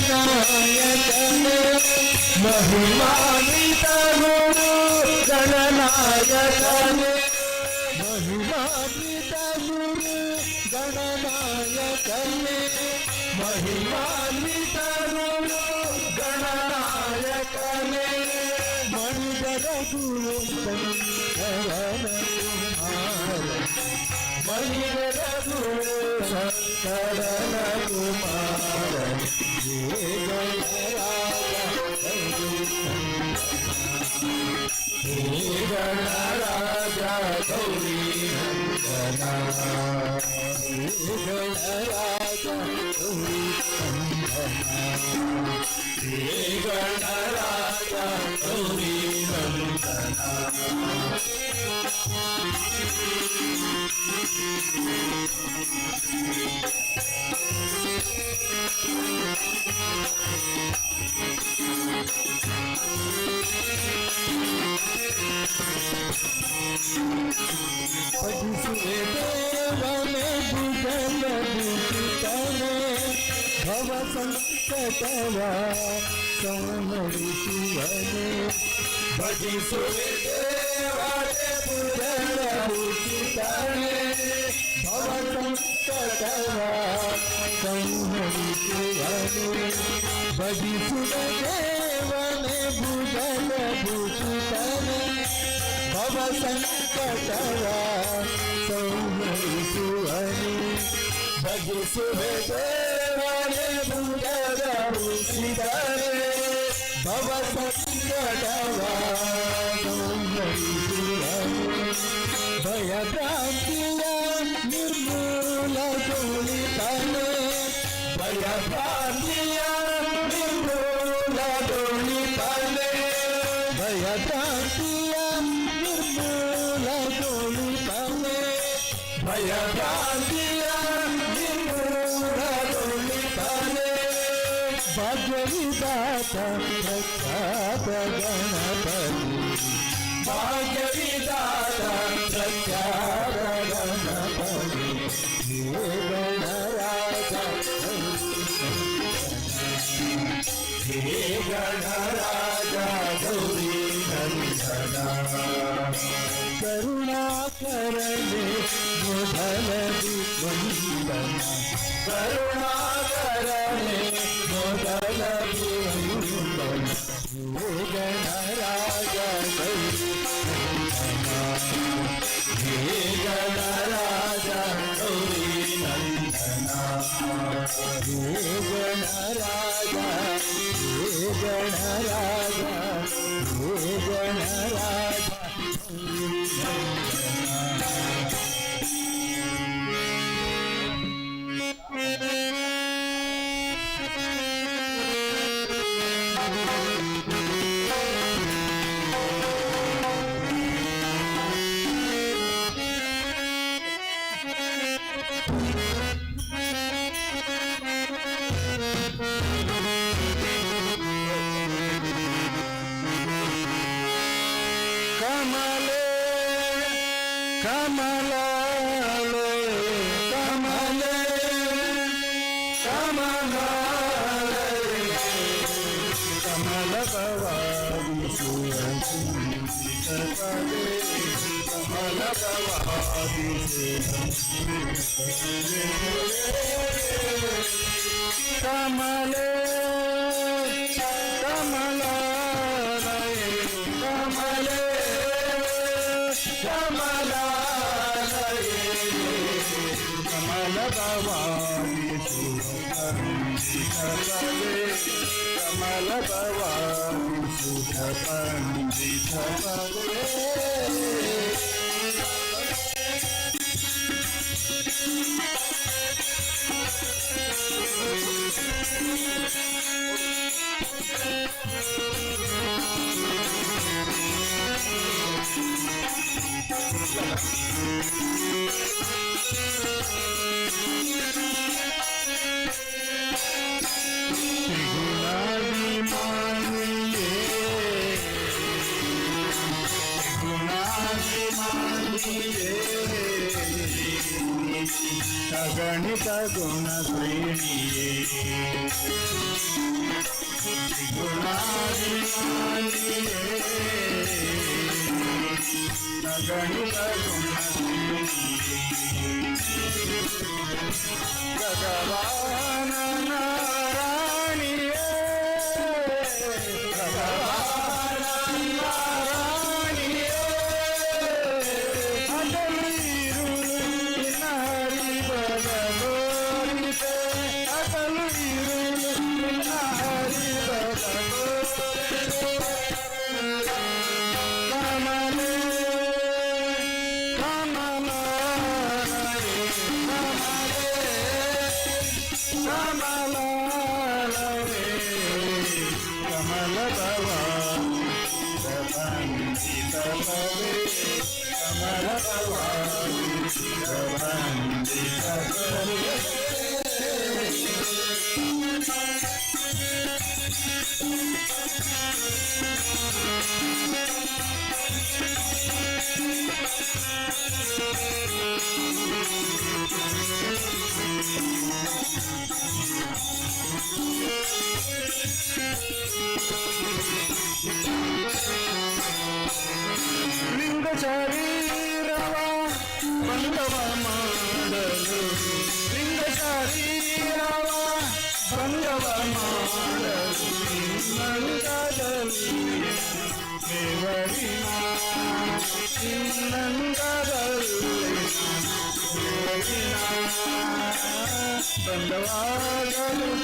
गणनायकने महिमान्वित गुरु गणनायकने महिमान्वित गुरु गणनायकने महिमान्वित गुरु गणनायकने मणिधर गुरु शंकरन कुमार मणिधर गुरु शंकरन कुमार हे गणराजा गौरी नंदना हे गणराजा गौरी नंदना हे गणराजा गौरी नंदना पदिसुरे देवने बुझल बुझितने भव संकटवा संहरितुवने पदिसुरे देवने बुझल बुझितने भव संकटवा संहरितुवने पदिसुरे देवने बुझल बुझितने भव संकटवा संहरितुवने भजसुरे देवने बुझल बुझितने भव संकटवा संहरितुवने भयभ्रान्तिय निर्मूल गुणितने भयभ्रान्तिय निर्मूल गुणितने भयभ्रान्तिय निर्मूल गुणितने भयभ्रान्तिय निर्मूल गुणितने भाग्यविधाता प्रख्यात गणपति भाग्यविधाता प्रख्यात गणपति हे गणराजा हे गणराजा गौरी नंदना करुणाकरणे मुधल वंदना करुणाकरणे मुधल वंदना हे गणराजा गौरी नंदना हे गणराजा गौरी नंदना हे गणराजा हे गणराजा हे गणराजा कमलाले कमले कमलाले कमल भवानी सुरंसितपदे कमल भवानी कमले कमलाले कमले कमल भवानी सुरंसितपदे कमल भवानी सुरंसितपदे गणित गुण श्रेणी गणित भगवान नारायणी भगवान नारायणी अटलीरू नारी बगलोरिते अटलीरू नारी बगलोरिते लिंग शरीरवा बंधव माडलु लिंग शरीरवा बंधव माडलु नंददल्ली देवरिना नंददल्ली देवरिना बंधवागलु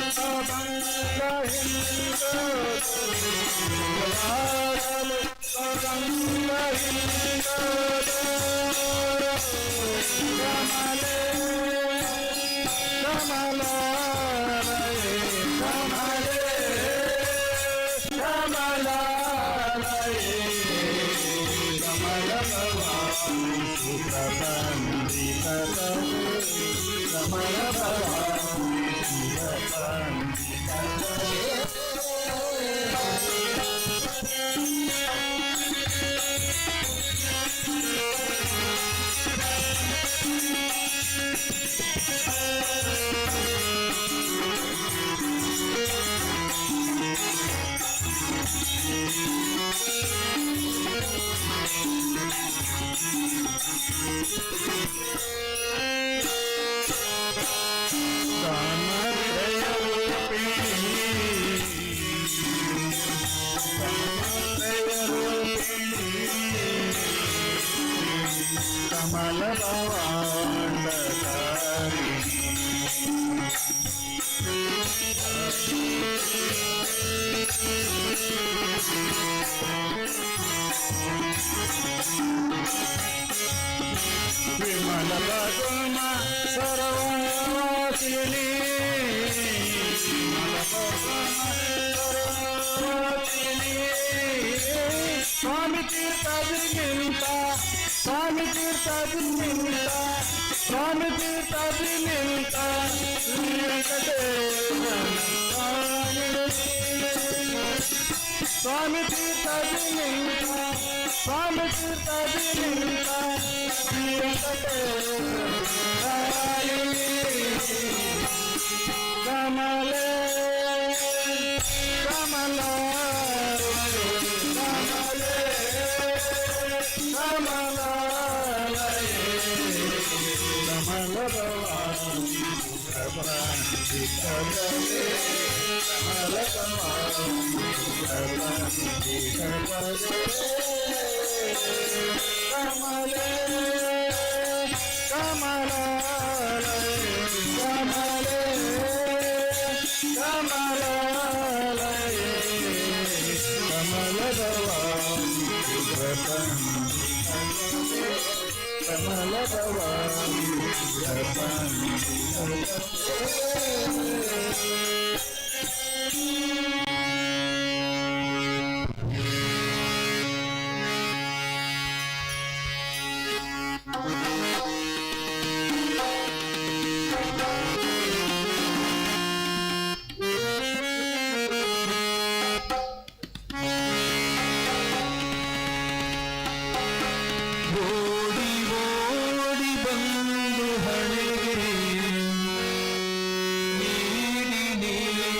कमल विमल पद्मा सर्ववासिनी स्वामी तीर्थाजी मिलता स्वामी तीर्थाजी मिलता स्वामी तीर्थाजी मिलता स्वामी तीर्थाजी मिलता स्वामी तीर्थाजी मिलता कमले कमला ನೀಡಿ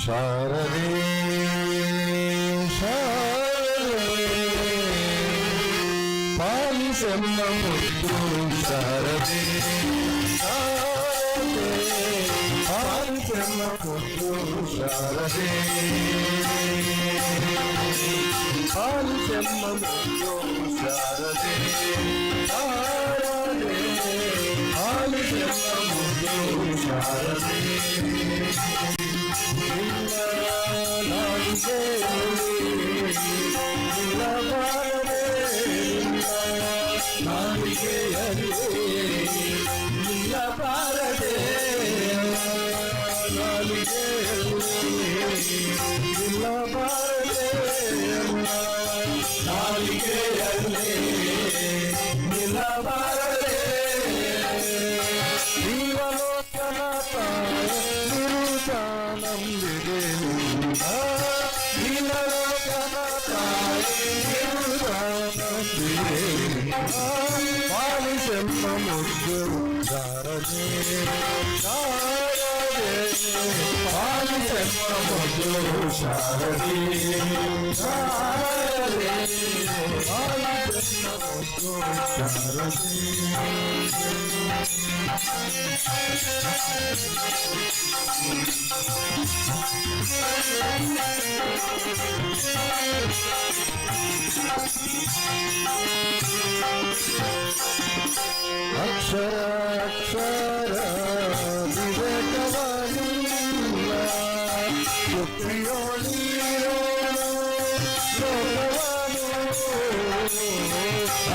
ಶಾರದೆ ಶಾರದೆ ಪಾಲಿಸಮ್ಮ ಮುದ್ದು ಶಾರದೆ ಶಾರದೆ ಪಾಲಿಸಮ್ಮ ಮುದ್ದು ಶಾರದೆ ಪಾಲಿಸಮ್ಮ ಮುದ್ದು ಶಾರದೆ ಶಾರದೆ ಪಾಲಿಸಮ್ಮ ಮುದ್ದು ಶಾರದೆ ಅಕ್ಷರ ಅಕ್ಷರ ವಿವೇಕವಾಗಿಲ್ಲ ಬುದ್ಧಿಯೋಳಿರೋ ಲೋಕವಾನು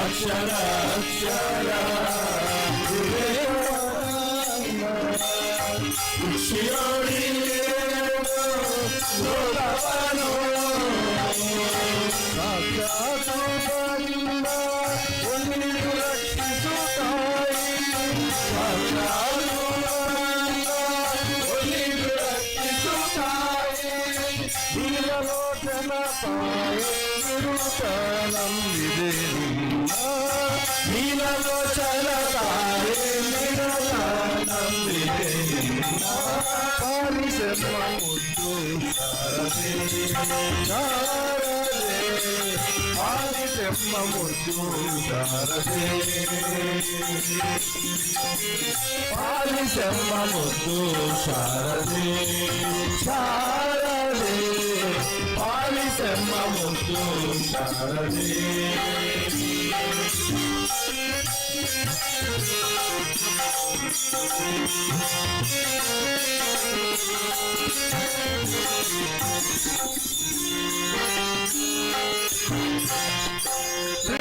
ಅಕ್ಷರ ಅಕ್ಷರ ವಿವೇಕವಾಗಿಲ್ಲ ಬುದ್ಧಿಯೋಳಿರೋ ಲೋಕವಾನು ಸಾಕ್ಷಾತ್ಕಾರದಿಂದ ಒಂದು ರಕ್ಷಿಸುತ್ತಾಯಿ ನೀಲಲೋಚನ ತಾಯಿ ನಿರುತನಂಬಿದೆ ನೀಲಲೋಚನ ತಾಯಿ ನಿರುತನಂಬಿದೆ ಪಾಲಿಸಮ್ಮ ಮುದ್ದು ಶಾರದೆ ಶಾರದೆ ಪಾಲಿಸಮ್ಮ ಮುದ್ದು ಶಾರದೆ ಪಾಲಿಸಮ್ಮ ಮುದ್ದು ಶಾರದೆ ಶಾರದೆ ಪಾಲಿಸಮ್ಮ ಮುದ್ದು ಶಾರದೆ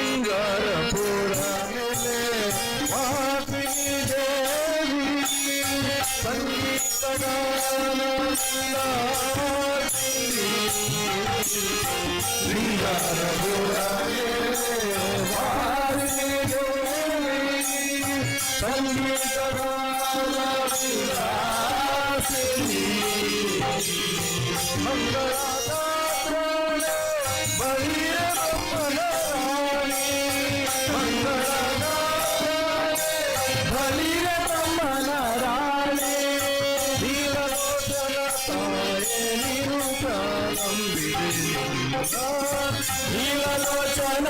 ಶೃಂಗಾರಪುರ ಮೇಲೆ ಮಾತಿನಿ ದೇವಿ ಸಂಗೀತ ಶೃಂಗಾರಪುರ ಮೇಲೆ ಮಾತಿನಿ ದೇವಿ ಸಂಗೀತ ಮಂಗಳಾದಾತ್ರೋಳೆ ಬಲಿರಮ್ಮನ ರಾಣಿ ಮಂಗಳಾದಾತ್ರೋಳೆ ಬಲಿರಮ್ಮನ ರಾಣಿ ನೀಲಲೋಚನ ತಾಯೇ ನಿರುತ ನಂಬಿದೆ ನೀಲಲೋಚನ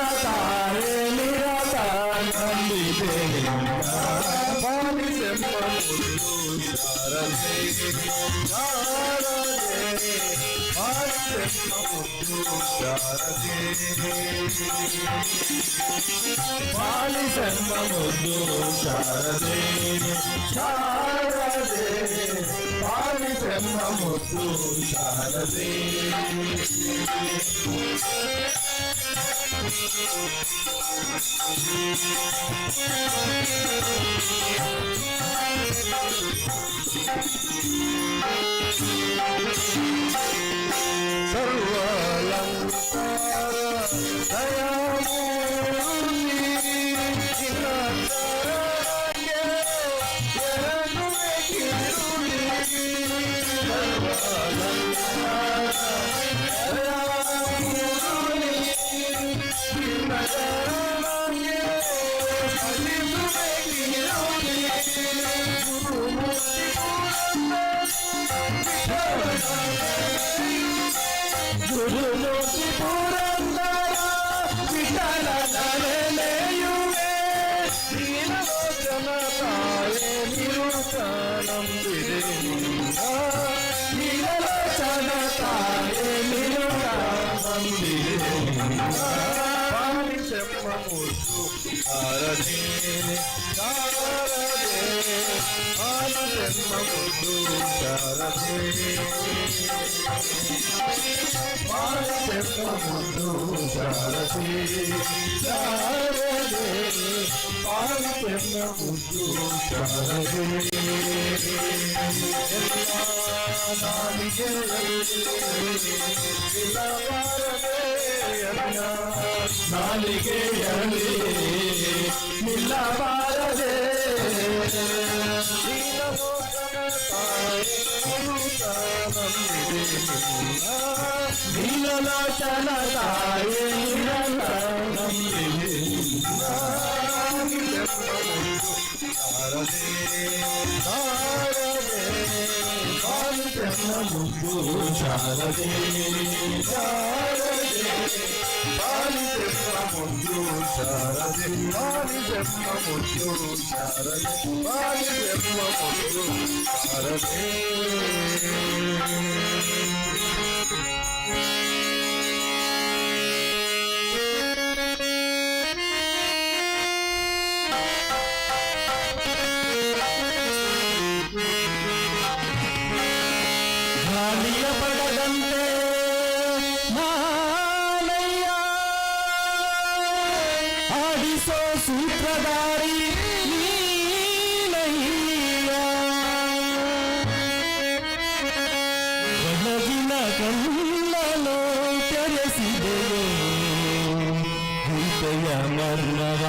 ಬಾಲಿಸಮ್ಮ ಮುದ್ದು ಶಾರದೆ ಶಾರದೆ ಬಾಲಿಸಮ್ಮ ಮುದ್ದು ಶಾರದೆ ಸರ್ವಾಲಂಕಾರ ದಯಾಮೂರ್ತಿ ಚಿನ್ನಕ್ಕೆ ಎರಡುವೆ ಕಿರುಳಿ ಸರ್ವಾಲಂಕಾರ ದಯಾಮೂರ್ತಿ ಚಿನ್ನಕ್ಕೆ ಅಲಿಸುವೆ ಕಿರುಳಿ ಗುರುಮೂರ್ತಿ ಪುರಂದರ ವಿಠಲನ ನೆನೆಯುವೆ ನೀಲಲೋಚನ ತಾಯೇ ನಿರುತನಂಬಿದೆ ನೀಲಲೋಚನ ತಾಯೇ ನಿರುತನಂಬಿದೆ ಬಾಲಿಸಮ್ಮ ಮುದ್ದು ಶಾರದೆ ಶಾರದೆ ಬಾಲಿಸಮ್ಮ ಮುದ್ದು ಶಾರದೆ ಬಾಲಿಸಮ್ಮ ಮುದ್ದು ಶಾರದೆ ಶಾರದೆ ಬಾಲಿಸಮ್ಮ ಮುದ್ದು ಶಾರದೆ ನಾಲಿಗೆಯಲ್ಲಿ ನಿಲ್ಲಬಾರದೆ ನೀಲಲೋಚನ ತಾಯೇ ಮುದ್ದು ಶಾರದೆ ಶಾರದೆ ಬಾಲಿಸಮ್ಮ ಮುದ್ದು ಶಾರದೆ ಬಾಲಿಸಮ್ಮ ಮುದ್ದು ಶಾರದೆ ಬಾಲಿಸಮ್ಮ ಮುದ್ದು ಶಾರದೆ ಗಾಳಿಯ ಪಡದಂತೆ ನಾನಯ್ಯ ಆಡಿಸೋ ಸೂತ್ರಧಾರಿ ನೀನಯ್ಯ ಒಳಗಿನ ಕಣ್ಣನು ತೆರೆಸಿದೆಯೋ ಹೃದಯ ಮರ್ಮವ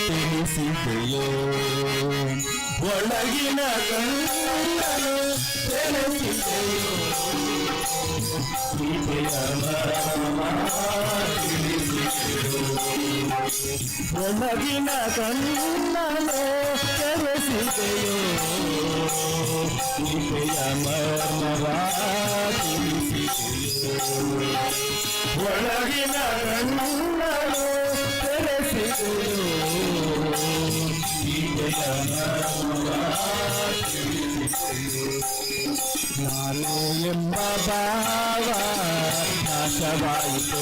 ತಿಳಿಸಿದೆಯೋ ಒಳಗಿನ ಕಣ್ಣನು ತೆರೆಸಿದೆಯೋ ಹೃದಯ ಮರ್ಮವ ತಿಳಿಸಿದೆಯೋ ಒಳಗಿನ ಕಣ್ಣನು ತೆರೆಸಿದೆಯೋ ಹೃದಯ ಮರ್ಮವ ತಿಳಿಸಿದೆಯೋ ಒಳಗಿನ ಕಣ್ಣನು ತೆರೆಸಿದೆಯೋ ಹೃದಯ ಮರ್ಮವ ನಾನು ಎಂಬ ಭಾವ ನಾಶವಾಯಿತು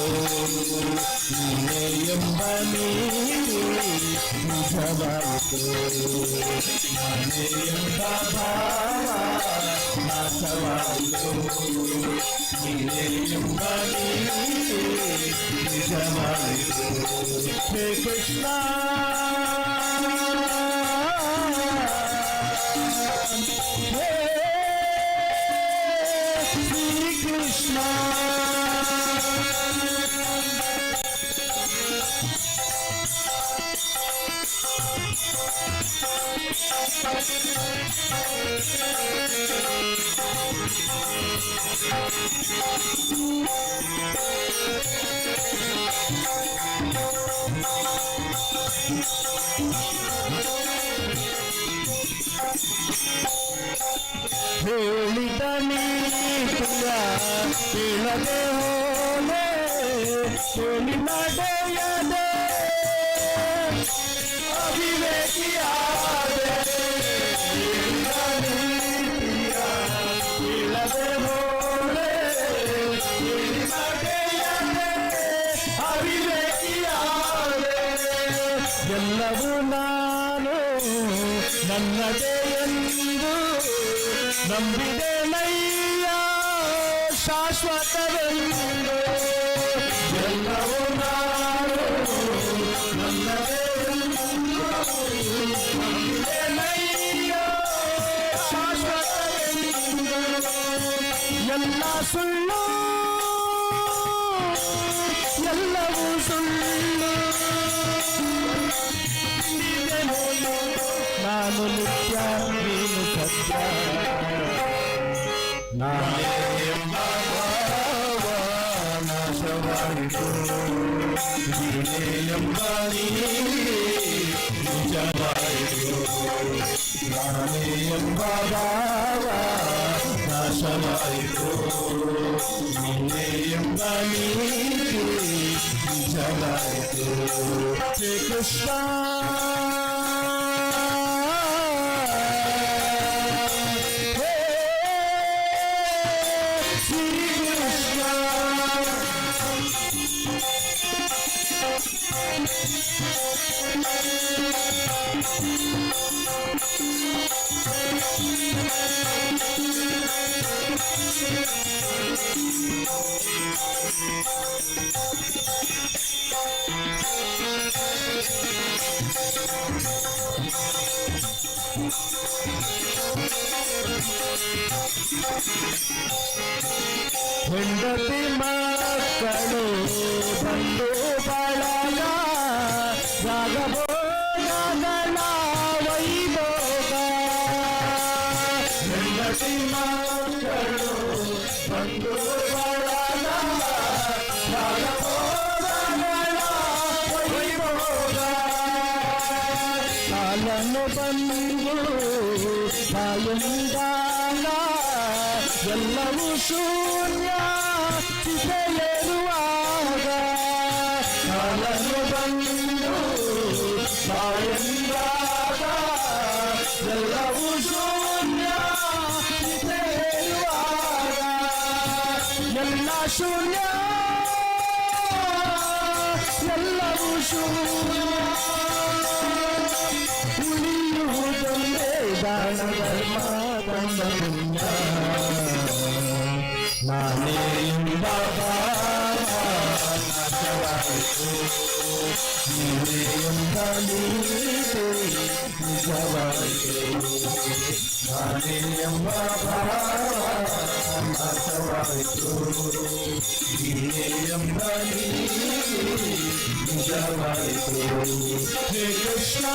ನೀನೇ ಎಂಬ ನೀರು ನಿಜವಾಯಿತು ನಾನೇ ಎಂಬ ಭಾವ ನಾಶವಾಯಿತು ನೀನೇ ಎಂಬ ನೀರು ನಿಜವಾಯಿತು ಹೇ ಕೃಷ್ಣ Krishna ಹೇಳಿದ ನೀತಿಯ ಕೇಳದೆ ಹೋಲೆ ಹೇಳಿ ನಡೆಯದೆ ಅವಿವೇಕಿಯಾದೆ ಎಲ್ಲವೂ ನಾನು ನನ್ನದೇ ಎಂದು ನಂಬಿದೆನಯ್ಯ ಶಾಶ್ವತವೆಂದು. ಎಲ್ಲವೂ ನಾನು ನನ್ನದೇ ಎಂದು ನಂಬಿದೆನಯ್ಯ ಶಾಶ್ವತವೆಂದು. ಎಲ್ಲ ಸುಳ್ಳು ಎಲ್ಲವೂ ಸುಳ್ಳು ನಾನು ನಿತ್ಯ ನೀನು ಸತ್ಯ. ನಾನೇ ಎಂಬ ಭಾವ ನಾಶವಾಯಿತು, ನೀನೇ ಎಂಬ ನೀತಿ ನಿಜವಾಯಿತು. ನಾನೇ ಎಂಬ ಭಾವ ನಾಶವಾಯಿತು, ನೀನೇ ಎಂಬ ನೀತಿ ನಿಜವಾಯಿತು. ಶ್ರೀ ಕೃಷ್ಣ ಹೆಂಡತಿ ಮಕ್ಕಳು ಬಂದು ಬಳಗ ರಾಗಭೋಗಗಳ ವೈಭೋಗ. ಹೆಂಡತಿ ಮಕ್ಕಳು ಬಂದು ಬಳಗ ರಾಗಭೋಗಗಳ ವೈಭೋಗ. ಕಾಲನು ಬಂದು ಸಾಯಂಕಾಲ ಎಲ್ಲವೂ ಶೂನ್ಯ ಚಿತೆಯೇರುವಾಗ. ಕಾಲನು ಬಂದು ಸಾಯಂಕಾಲ ಎಲ್ಲವೂ ಶೂನ್ಯ ಚಿತೆಯೇರುವಾಗ. ಎಲ್ಲ ಶೂನ್ಯ ಎಲ್ಲವೂ ಶೂನ್ಯ ಉಳಿಯುವುದೊಂದೇ ದಾನ ಧರ್ಮ ದಂಡ ಪುಣ್ಯ. ನಾನೇ ಎಂಬ ನಾಶವಾಯಿತು, ನೀನೇ ಎಂಬ ನೀತಿ ನಿಜವಾಯಿತು. ನಾನೇ ಎಂಬ ನಾಶವಾಯಿತು, ನೀನೇ ಎಂಬ ನೀತಿ ನಿಜವಾಯಿತು. ಹೇ ಕೃಷ್ಣ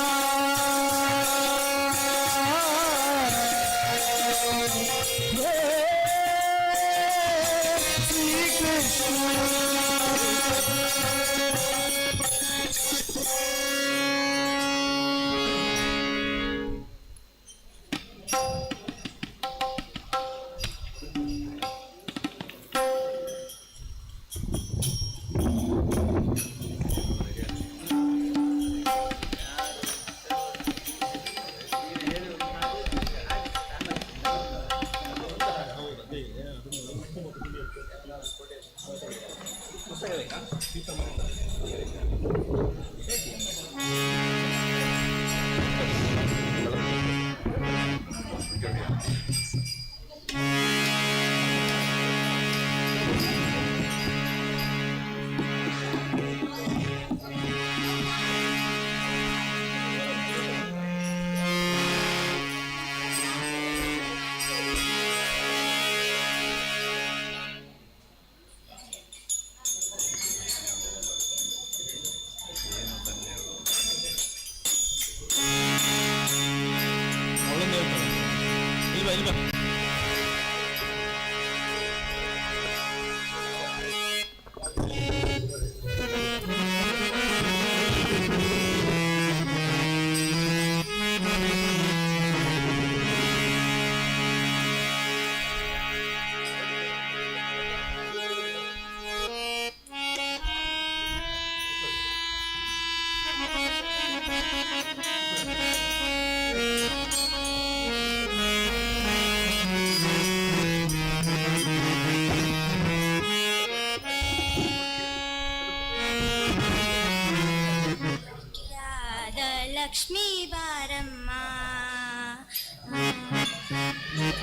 ಲಕ್ಷ್ಮೀ ಬಾರಮ್ಮ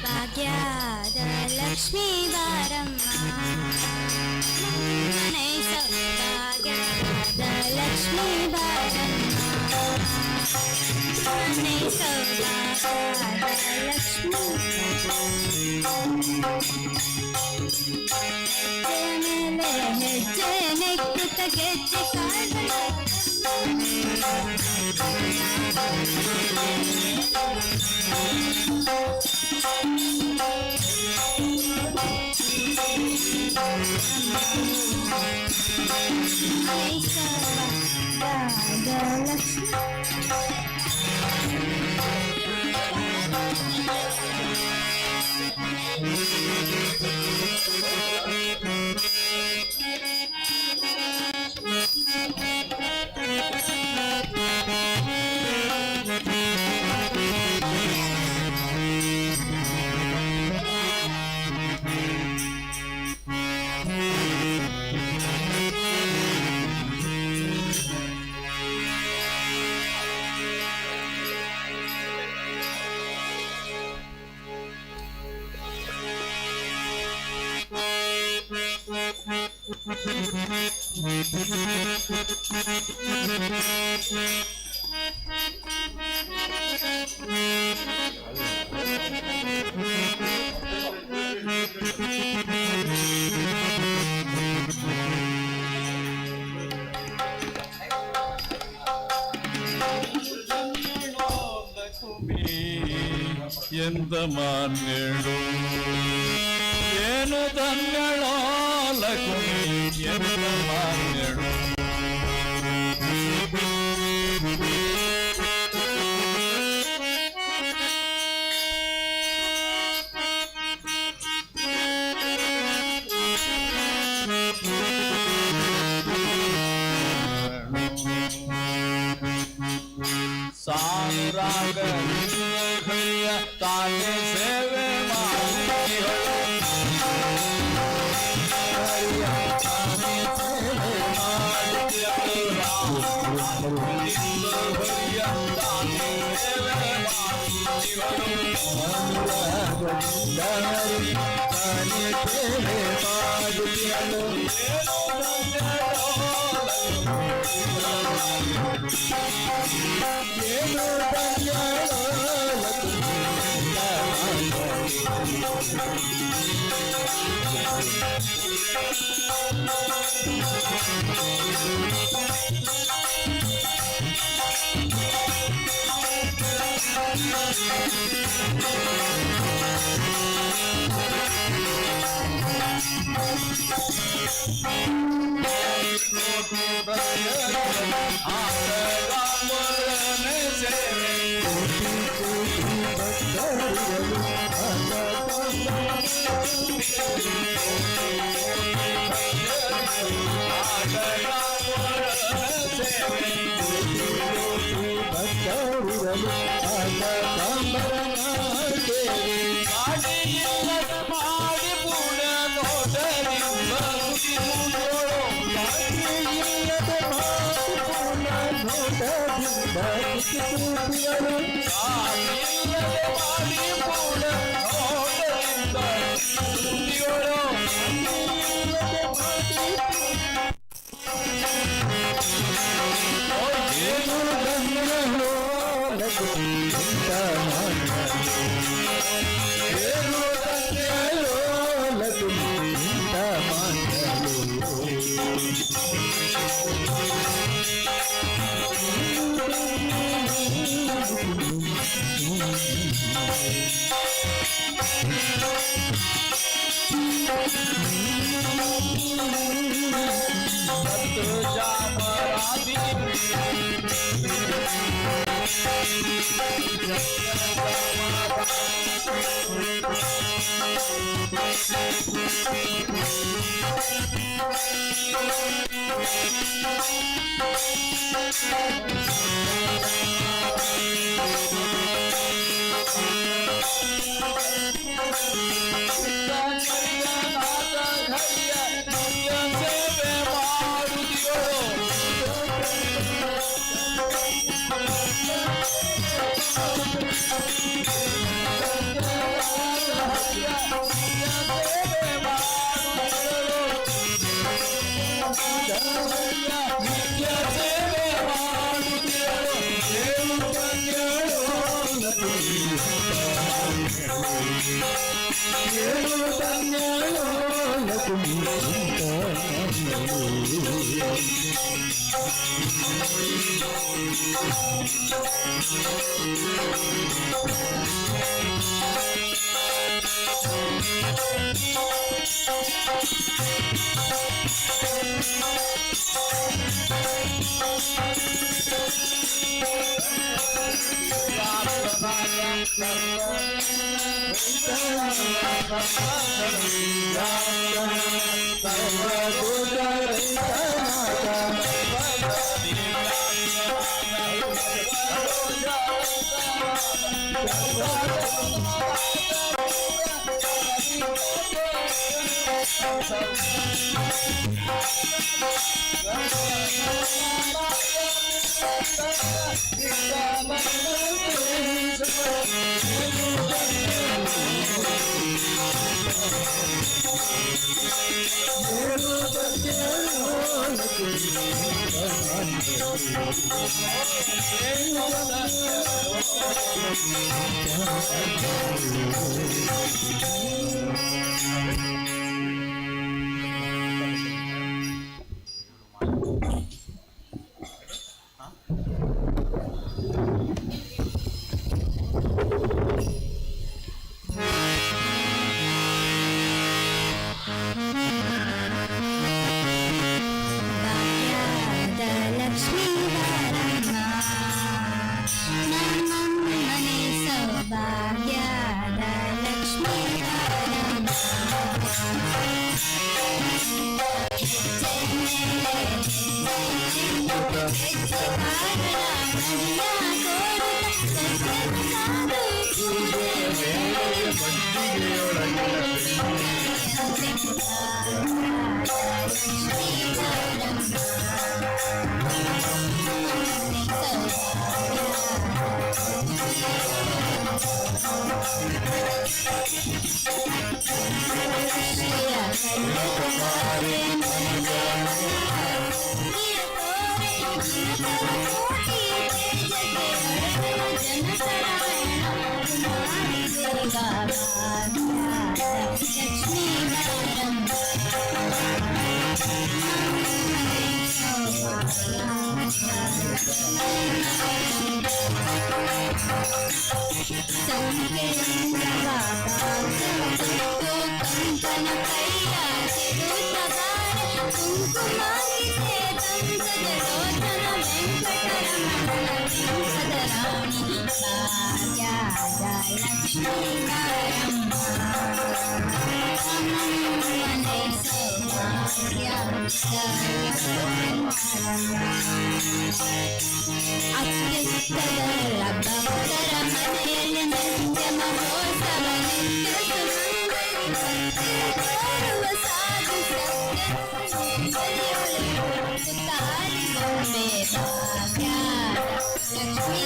ಭಾಗ್ಯದ ಲಕ್ಷ್ಮೀ ಬಾರಮ್ಮ ನೈಸ ಭಾಗ್ಯದ ಲಕ್ಷ್ಮೀ ಬಾರಮ್ಮ ನೈಸ ಭಾಗ್ಯದ ಲಕ್ಷ್ಮೀ ಹೆಜ್ಜೆ ನೆಕ್ಕುತ್ತ ಗೆಜ್ಜೆ ಕಾಲ ಎಂತ ಮಾನ್ಯಳು ಏನು ಧನ್ಯಳೋ ಲಕ್ಷ್ಮಿ ಎಂತ ಮಾನ್ಯಳು ಸಾನುರಾಗ ತಾನೇ ಸೇವೆ ಮಾಡಿಗಳು ಏನು ಧನ್ಯಳೋ ಲಕ್ಷ್ಮೀ ಭಾಗ್ಯದ ಲಕ್ಷ್ಮೀ ಬಾರಮ್ಮ ನಮ್ಮಮ್ಮನೆ ಸೌಭಾಗ್ಯದ ಲಕ್ಷ್ಮೀ ಬಾರಮ್ಮ ಲಕ್ಷ್ಮೀ ಕಂಕನ ಕೈಯ ಕುಂಕುಮಾಗಿತೆ ತಂಕಜಲೋಚನ ವೆಂಕಟರಮಣ ವೆಂಕಟರಾಣಿ ಭಾಗ್ಯದ ಲಕ್ಷ್ಮೀ ಬಾರಮ್ಮ ನಮ್ಮನೆ ಅತ್ಯುತ್ತದ ಭಕ್ತರ ಮನೆಯಲ್ಲಿ ನಿತ್ಯ ಮಹೋತ್ಸವ ನಿತ್ಯ ಸುಮಂಗಲಿ ಸಾಧು ಸತ್ಯ ಭಾಗ್ಯ ಲಕ್ಷ್ಮೀ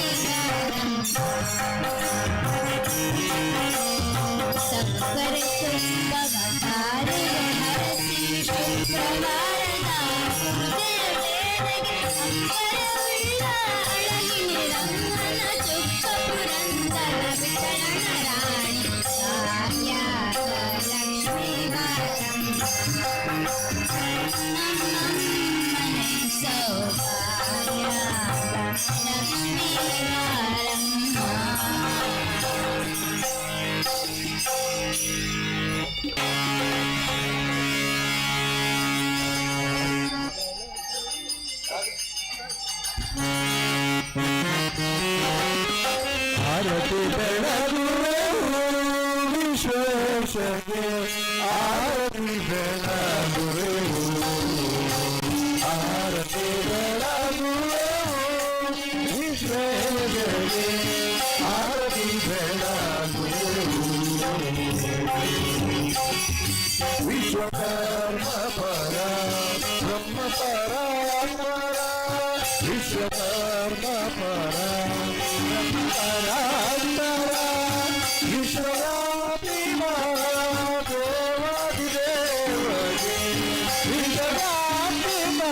ಸಕ್ಕರೆ ತುಂಬವ ಕಾರಿಗೆ ಹರಸಿ ಶುಕ್ರವಾರದ ಪೂಜೆಯ ವೇಳೆಗೆ ಅಕ್ಕರೆಯುಳ್ಳ ಅಳಗಿನ ರಂಗನ ಚುಕ್ಕ ಪುರಂದರ ವಿಠಲನ ರಾಣಿ ಭಾಗ್ಯದ ಲಕ್ಷ್ಮೀ ಬಾರಮ್ಮ ನಮ್ಮಮ್ಮನೆ ಸೌಭಾಗ್ಯದ ಲಕ್ಷ್ಮೀ ಬಾರಮ್ಮ ಆರತಿ ಬೆಳಗುವೆ ವಿಶ್ವೇಶಗೆ ಆರತಿ ಬೆಳಗುವೆ ಆರತಿ ಬೆಳಗುವೆ ವಿಶ್ವೇಶಗೆ ಆರತಿ ಬೆಳಗುವೆ ವಿಶ್ವಕರ್ಮ ಪರ ಬ್ರಹ್ಮ ಪರಾತ್ಮರ ವಿಶ್ವಕರ್ಮ ಪರ ಪರಾತ್ಮರ ವಿಶ್ವವ್ಯಾಪಿಮಾನ ದೇವಾದಿದೇವಗೆ ವಿಶ್ವವ್ಯಾಪಿಮಾನ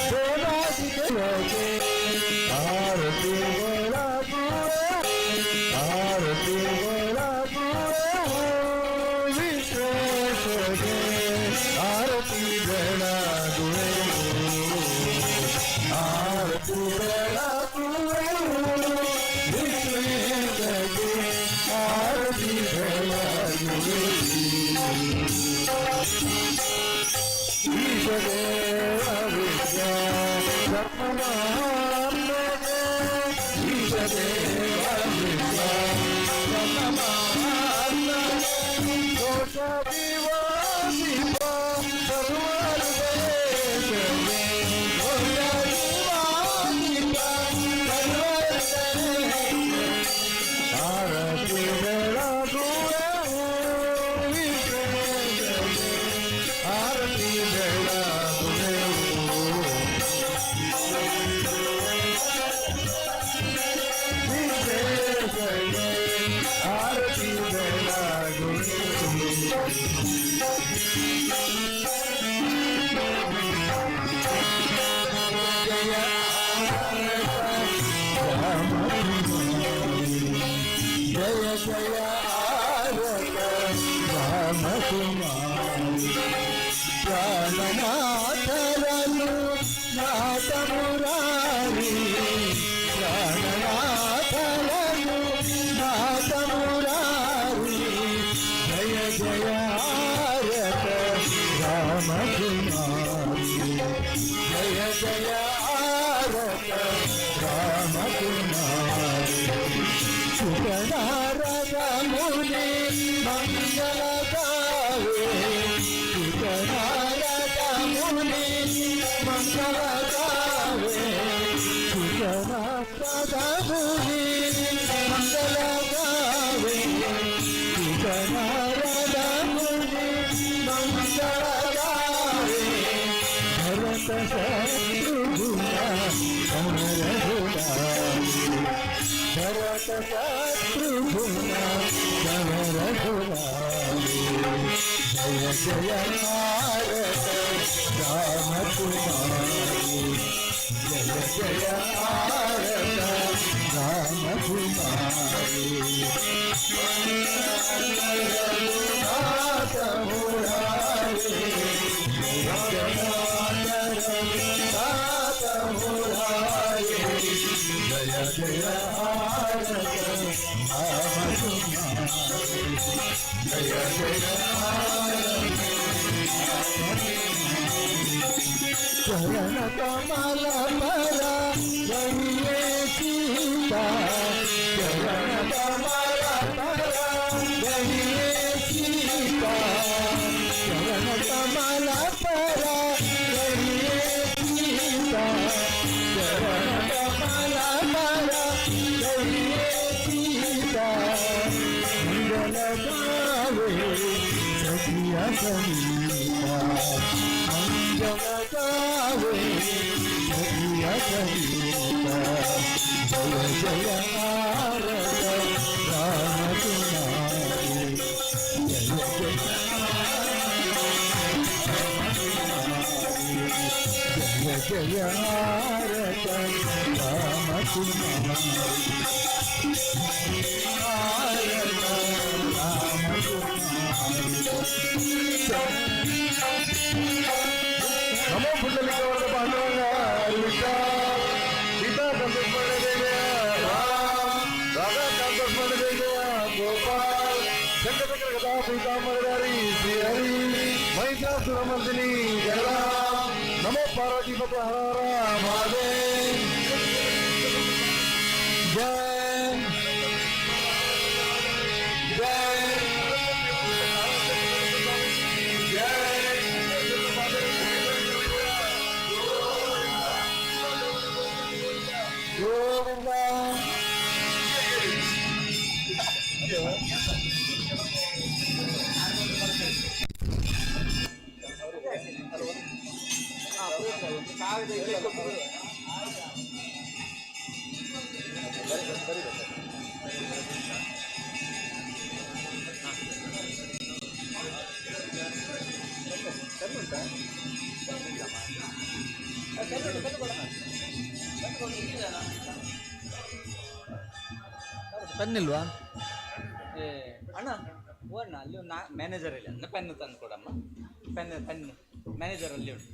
ದೇವಾದಿದೇವಗೆ ಆರತಿ ಬೆಳಗುವೆ ಆರತಿ ಬೆಳಗುವೆ ದೇವ ವಿಶ್ವ ಬ್ರಹ್ಮಮಾತ್ಮನೆ ಈಶ ದೇವ ವಿಶ್ವ ಬ್ರಹ್ಮಮಾತ್ಮನೆ ದೋಷ ವಿವಾದಿವ ಸರ್ವರ್ವೇಶ್ವರೇ ದೋಷ ವಿವಾದಿವ ಸರ್ವರ್ವೇಶ್ವರೇ ಆರತಿ ಬೆಳಗುವೆ ಆರತಿ ಬೆಳಗುವೆ ಆರತಿ ಬೆಳಗುವೆ ಜಯ ಜಯ ಆರತ ರಾಮಕುಮಾರಿ ಪ್ರಾಣನಾಥರನು ನಾಥ ಮುರಾರಿ ಪ್ರಾಣನಾಥರನು ನಾಥ ಮುರಾರಿ ಜಯ ಜಯ ಆರತ ರಾಮಕುಮಾರಿ ಜಯ ಜಯ ಆರತ ರಾಮಕುಮಾರಿ ಸುಖನಾರದ ಮುನಿ ಮಂಗಲ ಗಾವೆ ಸುಖನಾರದ ಮುನಿ ಮಂಗಲ ಗಾವೆ ಸುಖನಾರದ ಮುನಿ ಮಂಗಲ ಗಾವೆ ಸುಖನಾರದ ಮುನಿ ಮಂಗಲ ಗಾವೆ ಭರತ ಶತ್ರುಘ್ನ ಸಮರಘುರಾರಿ ಭರತ ಶತ್ರುಘ್ನ ಸಮರಘುರಾರಿ ಜಯ ಜಯ ಭಾರತ ರಾಮಕುಮಾರಿ ಜಯ ಜಯ ಭಾರತ ರಾಮಕುಮಾರಿ ನಾಥ ಮುರಾರಿ ನಾಥ ಮುರಾರಿ ಜಯ ಜಯ ಭಾರತ ರಾಮಕುಮಾರಿ ಜಯ ಜಯ ಚರಣ ಕಮಲ ಪರ ಗಣಿಯೇ ಸೀತಾ ಚರಣ ಕಮಲ ಪರ ಗಣಿಯೇ ಸೀತಾ ಚರಣ ಕಮಲ ಪರ ಗಣಿಯೇ ಸೀತಾ ಚರಣ ಕಮಲ ಪರ ಗಣಿಯೇ ಸೀತಾ ಮಂಗಲ ಗಾವೆ ಸಖಿಯ ಸೀತಾ ಮಂಗಲ ಗಾವೆ ಸಖಿಯ ಸೀತಾ ಜಯ ಜಯ ಭಾರತ ರಾಮಕುಮಾರಿ ಜಯ ಜಯ ಜಯ ಭಾರತ ರಾಮಕುಮಾರಿ ಭಾರತ नमो पुंडलिकावरद पांडुरंगा सीता संतोष देव्या राम राधा संतोष देव्या गोपाल शंकरचक्र गदा पीतांबरधारी श्री हरि महिषासुरमर्दिनी जगदा नमो पार्वतीपते हर हर महादेव जय ಪೆನ್ ಇಲ್ವಾ? ಅಣ್ಣ ಓರ್ನ ಅಲ್ಲಿ ಮ್ಯಾನೇಜರ್ ಇಲ್ಲ ಪೆನ್ ತಂದು ಕೊಡಮ್ಮ. ಪೆನ್ ಮ್ಯಾನೇಜರ್ ಅಲ್ಲಿ ಉಂಟು.